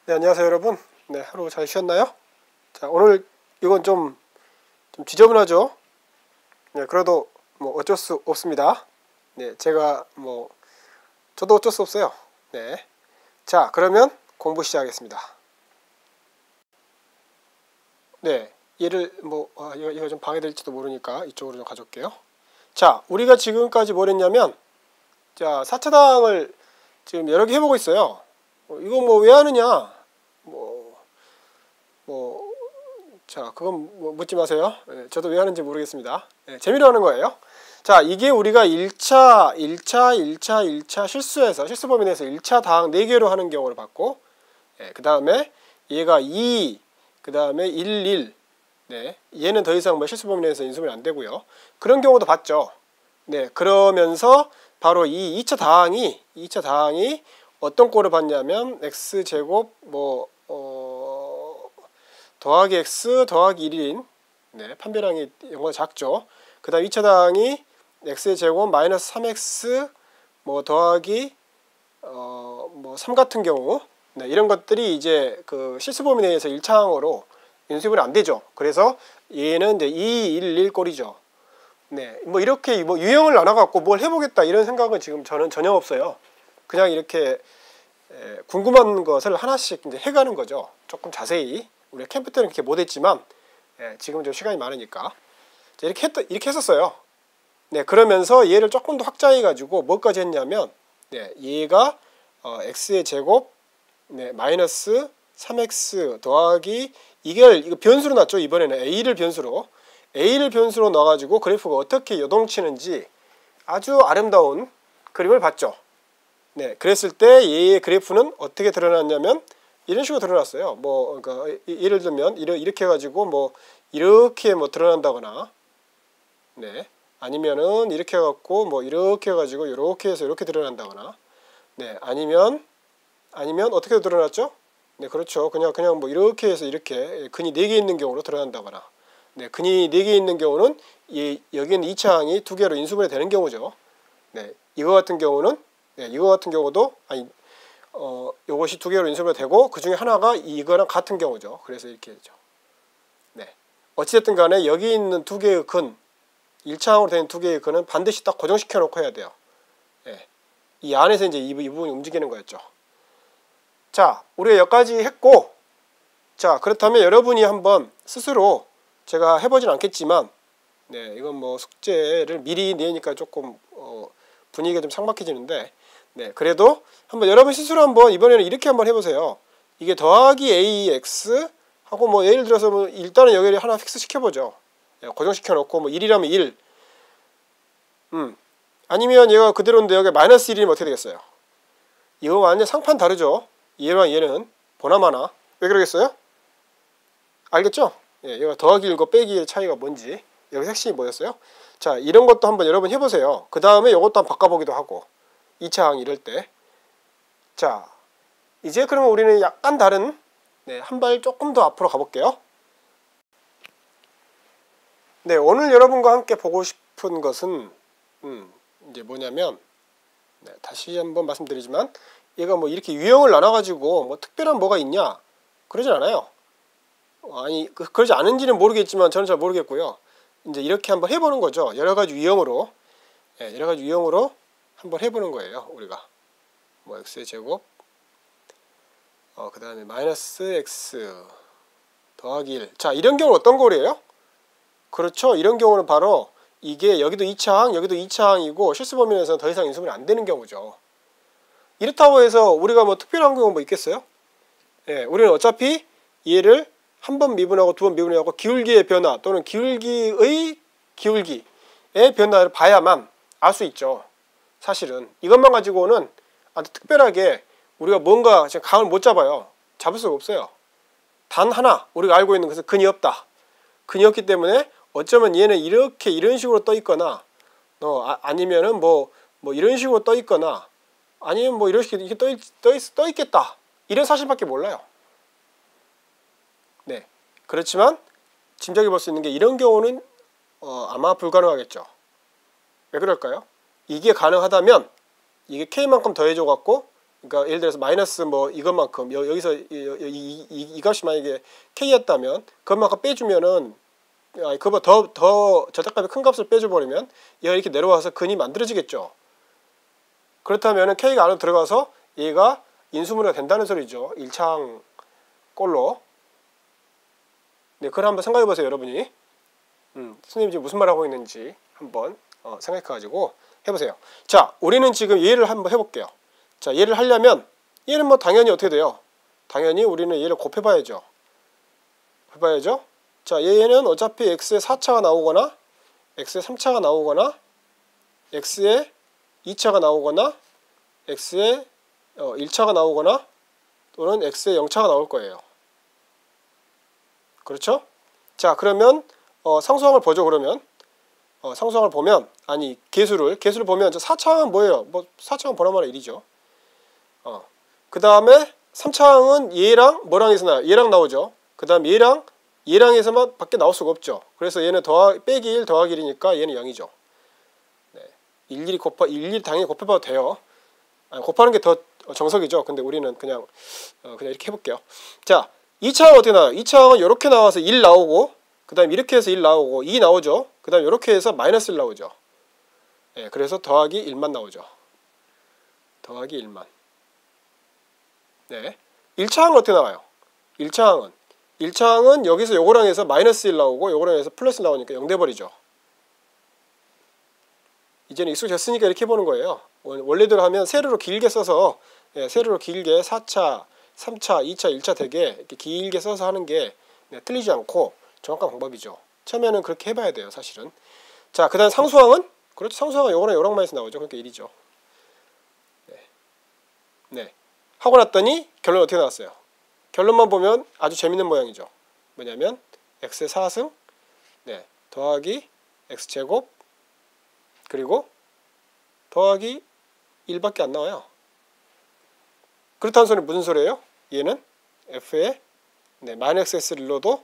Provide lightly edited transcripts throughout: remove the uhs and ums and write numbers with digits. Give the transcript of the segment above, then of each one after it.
네, 안녕하세요 여러분. 네, 하루 잘 쉬었나요? 자, 오늘 이건 좀 지저분하죠? 네, 그래도 뭐 어쩔 수 없습니다. 네, 저도 어쩔 수 없어요. 네. 자, 그러면 공부 시작하겠습니다. 네, 얘를 이거 좀 방해될지도 모르니까 이쪽으로 좀 가져올게요. 자, 우리가 지금까지 뭘 했냐면, 자, 4차당을 지금 여러 개 해보고 있어요. 이거 뭐 왜 하느냐? 자, 그건 묻지 마세요. 네, 저도 왜 하는지 모르겠습니다. 네, 재미로 하는 거예요. 자, 이게 우리가 1차 실수 범위 내에서 1차 당 4개로 하는 경우를 봤고, 네, 그 다음에 얘가 2, 그 다음에 1, 1. 네, 얘는 더 이상 실수 범위 내에서 인수분해 안 되고요. 그런 경우도 봤죠. 네, 그러면서 바로 이 2차 다항이 어떤 꼴을 봤냐면 x제곱 더하기 x 더하기 1인 네, 판별량이 0보다 작죠. 그 다음 2차 다항이 x의 제곱 마이너스 3x 더하기 3 같은 경우 네, 이런 것들이 이제 그 실수 범위 내에서 1차항으로 인수분해 안 되죠. 그래서 얘는 이제 2, 1, 1 꼴이죠. 네, 이렇게 유형을 나눠갖고 뭘 해보겠다 이런 생각은 지금 저는 전혀 없어요. 그냥 이렇게 궁금한 것을 하나씩 이제 해가는 거죠. 조금 자세히. 우리 캠프 때는 그렇게 못했지만 지금은 좀 시간이 많으니까 이렇게 했었어요. 네, 그러면서 얘를 조금 더 확장해 가지고 뭐까지 했냐면 네, 얘가 x의 제곱 네, 마이너스 3x 더하기 이거 변수로 놨죠. 이번에는 a를 변수로 넣어가지고 그래프가 어떻게 요동치는지 아주 아름다운 그림을 봤죠. 네, 그랬을 때 얘의 그래프는 어떻게 드러났냐면 이런 식으로 드러났어요. 그러니까 예를 들면 이렇게 해가지고 이렇게 드러난다거나, 네, 아니면은 이렇게 해갖고 이렇게 해가지고 이렇게 해서 이렇게 드러난다거나, 네, 아니면 어떻게 드러났죠? 네, 그렇죠. 그냥 이렇게 해서 이렇게 근이 4개 있는 경우로 드러난다거나, 네, 근이 4개 있는 경우는 여기는 2차항이 2개로 인수분해 되는 경우죠. 네, 이거 같은 경우는 이거 같은 경우도 요것이 2개로 인수분해 되고 그 중에 하나가 이거랑 같은 경우죠. 그래서 이렇게 되죠. 네. 어찌됐든 간에 여기 있는 2개의 근 1차항으로 된 2개의 근은 반드시 딱 고정시켜 놓고 해야 돼요. 네. 이 안에서 이제 이 부분이 움직이는 거였죠. 자, 우리가 여기까지 했고, 자, 그렇다면 여러분이 한번 스스로 제가 해보진 않겠지만, 네, 이건 숙제를 미리 내니까 조금 분위기가 좀 삭막해지는데, 네, 그래도 한번 여러분 스스로 한번 이번에는 이렇게 한번 해보세요. 이게 더하기 ax 하고 예를 들어서 일단은 여기를 하나 픽스 시켜보죠. 고정시켜 놓고 1이라면 1. 아니면 얘가 그대로인데 여기 마이너스 1이면 어떻게 되겠어요? 이거 완전 상판 다르죠. 얘랑 얘는 보나마나 왜 그러겠어요? 알겠죠? 예, 얘가 더하기 1과 빼기 1의 차이가 뭔지 여기 핵심이 뭐였어요? 자, 이런 것도 한번 여러분 해보세요. 그 다음에 이것도 한번 바꿔보기도 하고 2차항 이럴 때. 자, 이제 그러면 우리는 약간 다른 한 발 조금 더 앞으로 가볼게요. 네, 오늘 여러분과 함께 보고 싶은 것은 이제 뭐냐면 다시 한번 말씀드리지만 얘가 이렇게 유형을 나눠가지고 특별한 뭐가 있냐 그러진 않아요. 아니 그러지 않은지는 모르겠지만 저는 잘 모르겠고요. 이제 이렇게 한번 해보는 거죠. 여러 가지 유형으로 한번 해보는 거예요. 우리가 x의 제곱 그 다음에 마이너스 x 더하기 1. 자, 이런 경우는 어떤 꼴이에요? 그렇죠. 이런 경우는 바로 이게 여기도 2차항 여기도 2차항이고 실수 범위 내에서는 더 이상 인수분해 안 되는 경우죠. 이렇다고 해서 우리가 특별한 경우 있겠어요? 예, 우리는 어차피 얘를 한 번 미분하고 두 번 미분하고 기울기의 변화 또는 기울기의 변화를 봐야만 알 수 있죠. 사실은 이것만 가지고는 아주 특별하게 우리가 뭔가 지금 감을 못 잡아요. 잡을 수가 없어요. 단 하나 우리가 알고 있는 것은 근이 없다. 근이 없기 때문에 어쩌면 얘는 이런 식으로 떠 있거나 아니면은 이런 식으로 떠 있거나 아니면 이런 식으로 이렇게 떠 있겠다. 이런 사실밖에 몰라요. 네, 그렇지만 짐작해 볼 수 있는 게 이런 경우는 아마 불가능하겠죠. 왜 그럴까요? 이게 가능하다면 이게 k만큼 더해줘 갖고 그러니까 예를 들어서 마이너스 뭐 이것만큼 여기서 이 값이 만약에 k였다면 그것만큼 빼주면은 그거보다 더 절대값이 큰 값을 빼줘버리면 얘가 이렇게 내려와서 근이 만들어지겠죠. 그렇다면은 k가 안으로 들어가서 얘가 인수분해가 된다는 소리죠. 1차항 꼴로. 네, 그걸 한번 생각해 보세요, 여러분이. 선생님이 지금 무슨 말 하고 있는지 한번 생각해 가지고 해보세요. 자, 우리는 지금 얘를 한번 해볼게요. 자, 얘를 하려면 얘는 뭐 당연히 어떻게 돼요? 당연히 우리는 얘를 곱해봐야죠. 해봐야죠. 자, 얘는 어차피 x에 4차가 나오거나 x에 3차가 나오거나 x에 2차가 나오거나 x에 1차가 나오거나 또는 x에 0차가 나올 거예요. 그렇죠? 자, 그러면 상수항을 보죠. 그러면 상수항을 보면 아니 개수를 보면 4차항은 뭐예요? 뭐 4차항은 보나마나 1이죠. 그 다음에 3차항은 얘랑 뭐랑 해서 나와요? 얘랑 나오죠. 그 다음 얘랑에서만 밖에 나올 수가 없죠. 그래서 얘는 빼기 1 더하기 1이니까 얘는 0이죠. 네. 일일이 당연히 곱해봐도 돼요. 곱하는 게 더 정석이죠. 근데 우리는 그냥 이렇게 해볼게요. 자, 2차항은 어떻게 나와요? 2차항은 이렇게 나와서 1 나오고 그 다음 이렇게 해서 1 나오고 2 나오죠. 그 다음 이렇게 해서 마이너스 1 나오죠. 네, 그래서 더하기 1만 나오죠. 더하기 1만. 네. 1차항은 어떻게 나와요? 1차항은 여기서 요거랑 해서 마이너스 1 나오고 요거랑 해서 플러스 1 나오니까 0 돼버리죠. 이제는 익숙해졌으니까 이렇게 해보는 거예요. 원래대로 하면 세로로 길게 써서 세로로 길게 4차, 3차, 2차, 1차 되게 이렇게 길게 써서 하는 게 틀리지 않고 정확한 방법이죠. 처음에는 그렇게 해봐야 돼요, 사실은. 자, 그 다음 상수항은? 그렇죠. 상수항은 요거랑 요랑 마이너스 나오죠. 그러니까 1이죠. 네. 하고 났더니 결론 어떻게 나왔어요? 결론만 보면 아주 재밌는 모양이죠. 뭐냐면 x의 4승 더하기 x제곱 그리고 더하기 1밖에 안 나와요. 그렇다는 소리는 무슨 소리예요? 얘는 f에 마이너스 x를 넣어도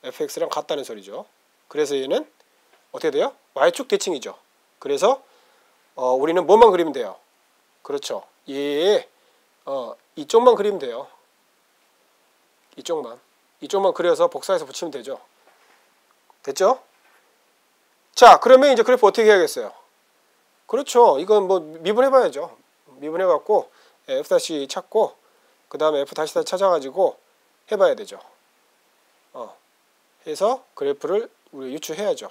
fx랑 같다는 소리죠. 그래서 얘는 어떻게 돼요? y축 대칭이죠. 그래서 우리는 뭐만 그리면 돼요? 그렇죠. 얘의 이쪽만 그리면 돼요. 이쪽만 그려서 복사해서 붙이면 되죠. 됐죠? 자, 그러면 이제 그래프 어떻게 해야겠어요? 그렇죠. 이건 뭐 미분해봐야죠. 미분해갖고 f 다시 찾고 그 다음에 f 다시 찾아가지고 해봐야 되죠. 해서 그래프를 우리 유추해야죠.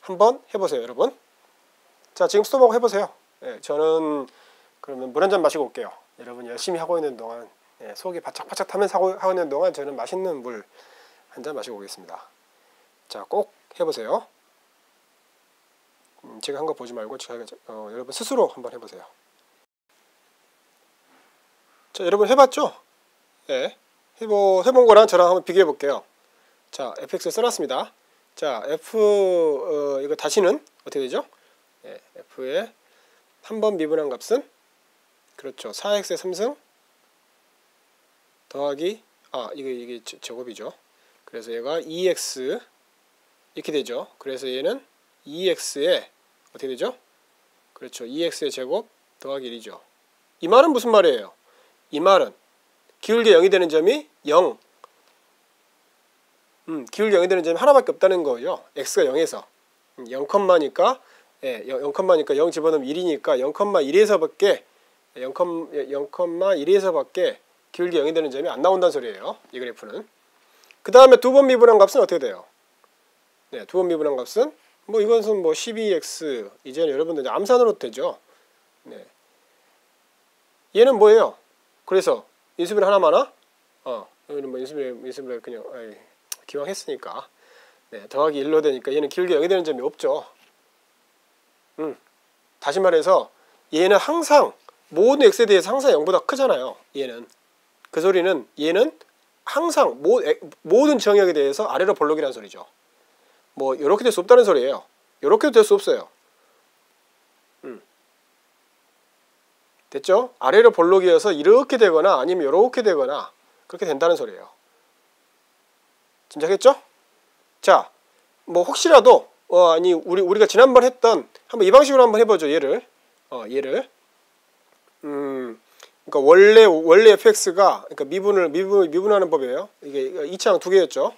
한번 해보세요, 여러분. 자, 지금 스톱하고 해보세요. 저는 그러면 물 한 잔 마시고 올게요. 여러분 열심히 하고 있는 동안 속이 바짝바짝 타면서 하고 있는 동안 저는 맛있는 물 한 잔 마시고 오겠습니다. 자, 꼭 해보세요. 제가 한 거 보지 말고 여러분 스스로 한번 해보세요. 자, 여러분 해봤죠? 네. 해본 거랑 저랑 한번 비교해 볼게요. 자, fx 써놨습니다. 자, 이거 다시는 어떻게 되죠? f의 한 번 미분한 값은 그렇죠. 4x의 3승 더하기 이게 제곱이죠. 그래서 얘가 2x 이렇게 되죠. 그래서 얘는 2x에 어떻게 되죠? 그렇죠. 2x의 제곱 더하기 1이죠. 이 말은 무슨 말이에요? 이 말은 기울기 0이 되는 점이 0. 기울기 0이 되는 점이 하나밖에 없다는 거죠. x가 0에서 0,니까 0 집어넣으면 1이니까 0,1에서밖에 0,1에서밖에 기울기 0이 되는 점이 안 나온다는 소리예요. 이 그래프는. 그 다음에 두 번 미분한 값은 어떻게 돼요? 두 번 미분한 값은 뭐 이것은 뭐 12x 이제는 여러분들 암산으로 되죠. 얘는 뭐예요? 그래서 인수분해 하나 많아? 여기는 뭐 인수분해 그냥 기왕 했으니까 더하기 1로 되니까 얘는 기울기 0이 되는 점이 없죠. 다시 말해서 얘는 항상 모든 x에 대해서 항상 0보다 크잖아요. 얘는 그 소리는 얘는 항상 모든 정역에 대해서 아래로 볼록이라는 소리죠. 뭐 이렇게 될 수 없다는 소리예요. 이렇게도 될 수 없어요. 됐죠? 아래로 볼록이어서 이렇게 되거나 아니면 이렇게 되거나 그렇게 된다는 소리예요. 짐작했죠? 자, 뭐 혹시라도 우리가 지난번 했던 한번 이 방식으로 한번 해보죠. 얘를 그러니까 원래 fx가 그러니까 미분하는 법이에요. 이게 2차항 두 개였죠.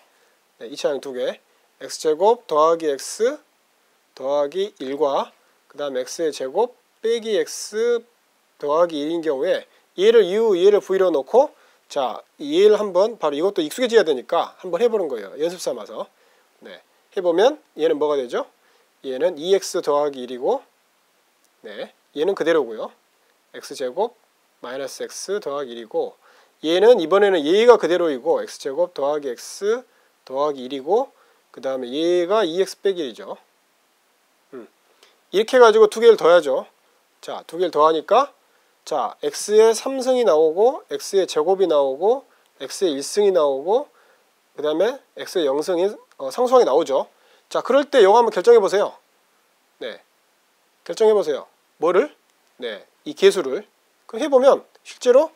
네, 2차항 두 개. x제곱 더하기 x 더하기 1과 그 다음 x의 제곱 빼기 x 더하기 1인 경우에 얘를 u, 얘를 v로 놓고 자, 얘를 한번 바로 이것도 익숙해져야 되니까 한번 해보는 거예요. 연습 삼아서. 네, 해보면 얘는 뭐가 되죠? 얘는 2x 더하기 1이고 네, 얘는 그대로고요. x제곱 마이너스 x 더하기 1이고 얘는 이번에는 얘가 그대로이고 x제곱 더하기 x 더하기 1이고 그 다음에 얘가 2x 빼기 1이죠. 이렇게 해가지고 두 개를 더하죠. 자, 두 개를 더하니까 자, x의 3승이 나오고 x의 제곱이 나오고 x의 1승이 나오고 그 다음에 x의 0승이 상수항이 나오죠. 자, 그럴 때 이거 한번 결정해 보세요. 네, 결정해 보세요. 뭐를? 네, 이 계수를. 그럼 해보면 실제로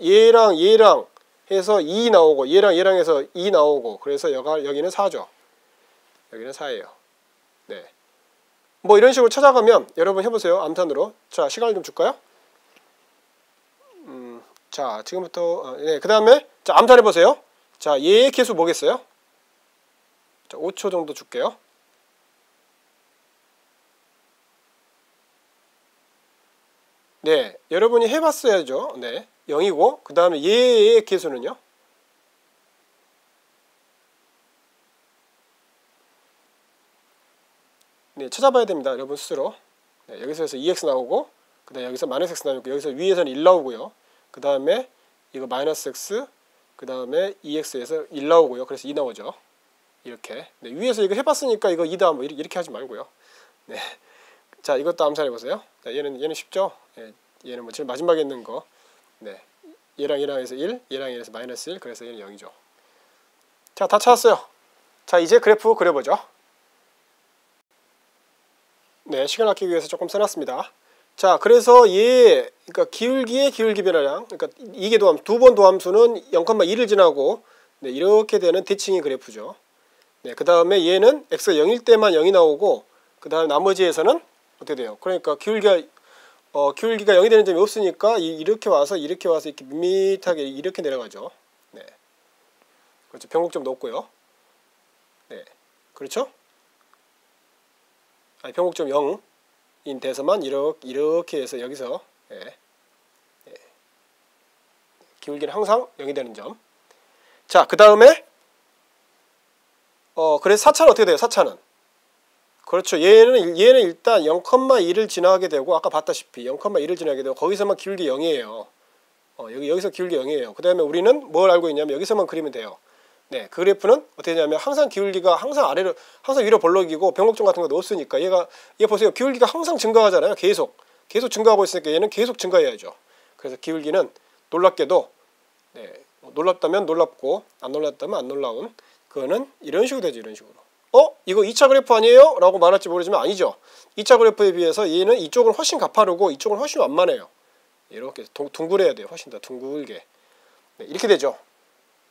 얘랑 해서 2 나오고 얘랑 해서 2 나오고 그래서 여기는 4죠. 여기는 4예요. 네. 뭐 이런 식으로 찾아가면 여러분 해보세요. 암산으로. 자, 시간을 좀 줄까요? 자, 지금부터 네, 그 다음에 자, 암산해보세요. 자, 얘의 계수 뭐겠어요? 자, 5초 정도 줄게요. 네, 여러분이 해봤어야죠. 네, 0이고 그 다음에 얘의 계수는요? 네, 찾아봐야 됩니다. 여러분 스스로. 네, 여기서 해서 2x 나오고 그 다음에 여기서 마이너스 x 나오고 여기서 위에서는 1 나오고요. 그 다음에 이거 마이너스 x 그 다음에 2x에서 1 나오고요. 그래서 2 나오죠. 이렇게. 네, 위에서 이거 해봤으니까 이거 2다 뭐 이렇게 하지 말고요. 네. 자, 이것도 암산해보세요. 자, 얘는 쉽죠? 네, 얘는 뭐 제일 마지막에 있는 거. 네, 얘랑 해서 1, 얘랑 해서 마이너스 1, 그래서 얘는 0이죠. 자, 다 찾았어요. 자, 이제 그래프 그려보죠. 네, 시간 아끼기 위해서 조금 써놨습니다. 자, 그래서 그러니까 기울기의 기울기 변화량, 그러니까 이계도함, 두 번 도함수는 0,1을 지나고 네, 이렇게 되는 대칭의 그래프죠. 네, 그 다음에 얘는 x가 0일 때만 0이 나오고 그 다음 나머지에서는 어떻게 돼요? 그러니까 기울기가 0이 되는 점이 없으니까 이렇게 와서 이렇게 밋밋하게 이렇게 내려가죠. 네, 그렇죠. 변곡점 높고요. 네, 그렇죠. 아니, 변곡점 0인 데서만 이렇게 해서 여기서 네. 네. 기울기는 항상 0이 되는 점. 자, 그 다음에 그래서 4차는 어떻게 돼요? 4차는 그렇죠. 얘는 일단 0,1을 지나게 되고 아까 봤다시피 0,1을 지나게 되고 거기서만 기울기 0이에요. 여기서 기울기 0이에요. 그 다음에 우리는 뭘 알고 있냐면 여기서만 그리면 돼요. 네, 그 그래프는 어떻게 되냐면 항상 기울기가 항상 위로 볼록이고 변곡점 같은 것도 없으니까 얘 보세요. 기울기가 항상 증가하잖아요. 계속 증가하고 있으니까 얘는 계속 증가해야죠. 그래서 기울기는 놀랍게도 네, 놀랍다면 놀랍고 안 놀랍다면 안 놀라운 그거는 이런 식으로 되죠. 이런 식으로. 이거 2차 그래프 아니에요? 라고 말할지 모르지만 아니죠. 2차 그래프에 비해서 얘는 이쪽은 훨씬 가파르고 이쪽은 훨씬 완만해요. 이렇게 둥글해야 돼요. 훨씬 더 둥글게. 네, 이렇게 되죠.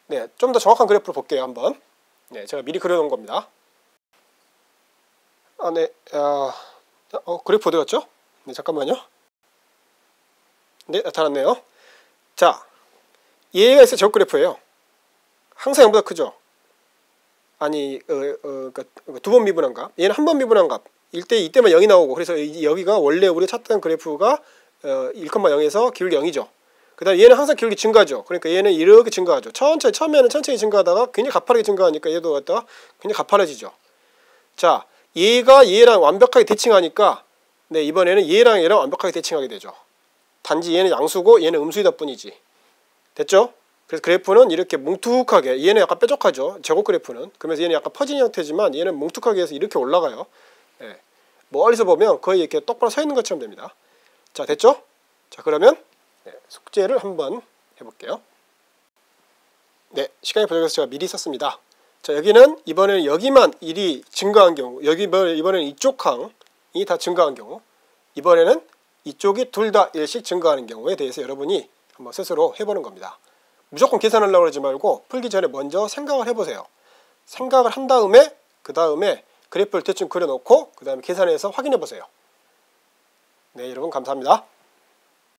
네, 좀 더 정확한 그래프를 볼게요. 한번. 네, 제가 미리 그려놓은 겁니다. 네, 그래프 어디 갔죠? 네, 잠깐만요. 네, 나타났네요. 자, 얘가 있어요. 제곱 그래프예요. 항상 0보다 크죠? 아니, 그러니까 두 번 미분한 값. 얘는 한 번 미분한 값. 이때만 0이 나오고 그래서 여기가 원래 우리가 찾던 그래프가 1,0에서 기울기 0이죠. 그 다음에 얘는 항상 기울기 증가죠. 그러니까 얘는 이렇게 증가하죠. 처음에는 천천히 증가하다가 굉장히 가파르게 증가하니까 얘도 갖다가 굉장히 가파라지죠. 자, 얘랑 완벽하게 대칭하니까 네, 이번에는 얘랑 완벽하게 대칭하게 되죠. 단지 얘는 양수고 얘는 음수이다 뿐이지. 됐죠? 그래서 그래프는 이렇게 뭉툭하게, 얘는 약간 뾰족하죠. 제곱 그래프는. 그러면서 얘는 약간 퍼진 형태지만 얘는 뭉툭하게 해서 이렇게 올라가요. 네. 멀리서 보면 거의 이렇게 똑바로 서 있는 것처럼 됩니다. 자, 됐죠? 자, 그러면 네, 숙제를 한번 해볼게요. 네, 시간이 부족해서 제가 미리 썼습니다. 자, 여기는 이번에는 여기만 1이 증가한 경우, 이번에는 이쪽 항이 다 증가한 경우, 이번에는 이쪽이 둘 다 1씩 증가하는 경우에 대해서 여러분이 한번 스스로 해보는 겁니다. 무조건 계산하려고 그러지 말고 풀기 전에 먼저 생각을 해보세요. 생각을 한 다음에 그 다음에 그래프를 대충 그려놓고 그 다음에 계산해서 확인해 보세요. 네, 여러분 감사합니다.